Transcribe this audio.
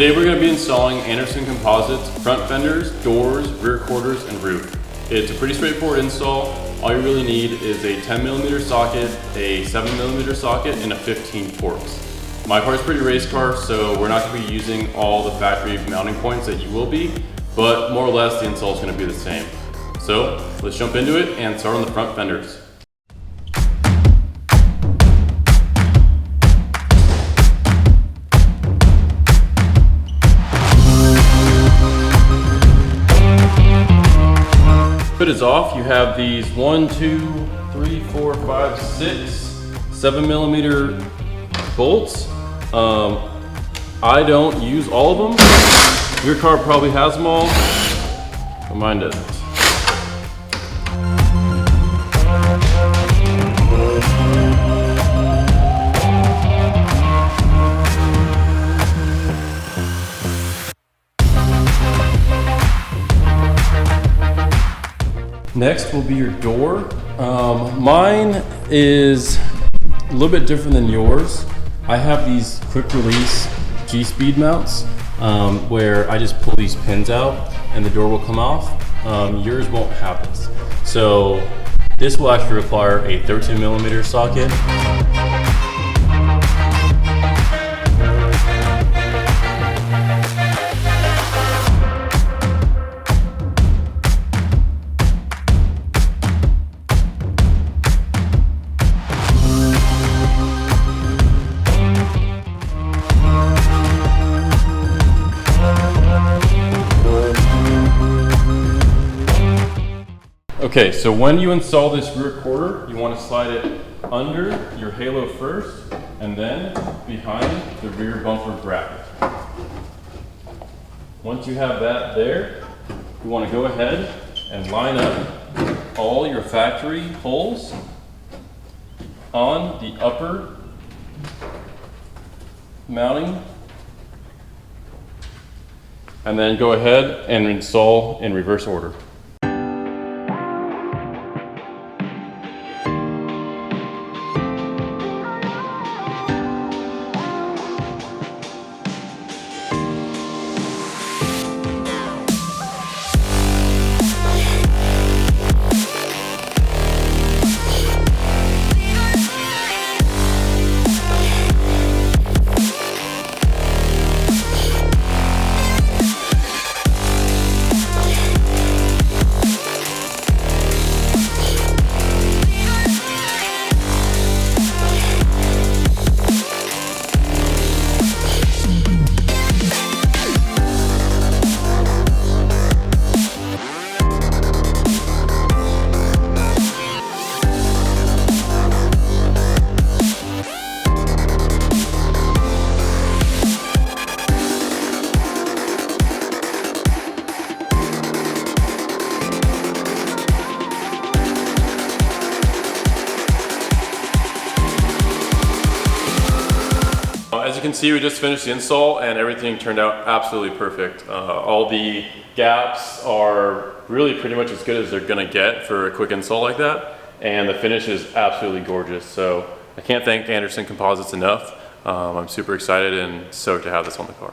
Today we're going to be installing Anderson Composites front fenders, doors, rear quarters, and roof. It's a pretty straightforward install. All you really need is a 10mm socket, a 7mm socket, and a 15 forks. My car's pretty race car, so we're not going to be using all the factory mounting points that you will be, but more or less the install is going to be the same. So let's jump into it and start on the front fenders. Hood is off. You have these 1, 2, 3, 4, 5, 6, 7mm bolts. I don't use all of them. Your car probably has them all, but mine doesn't. Next will be your door. Mine is a little bit different than yours. I have these quick release G-speed mounts where I just pull these pins out and the door will come off. Yours won't have this. So this will actually require a 13mm socket. Okay, so when you install this rear quarter, you want to slide it under your halo first and then behind the rear bumper bracket. Once you have that there, you want to go ahead and line up all your factory holes on the upper mounting, and then go ahead and install in reverse order. As you can see, we just finished the install and everything turned out absolutely perfect. All the gaps are really pretty much as good as they're gonna get for a quick install like that. And the finish is absolutely gorgeous. So I can't thank Anderson Composites enough. I'm super excited and stoked to have this on the car.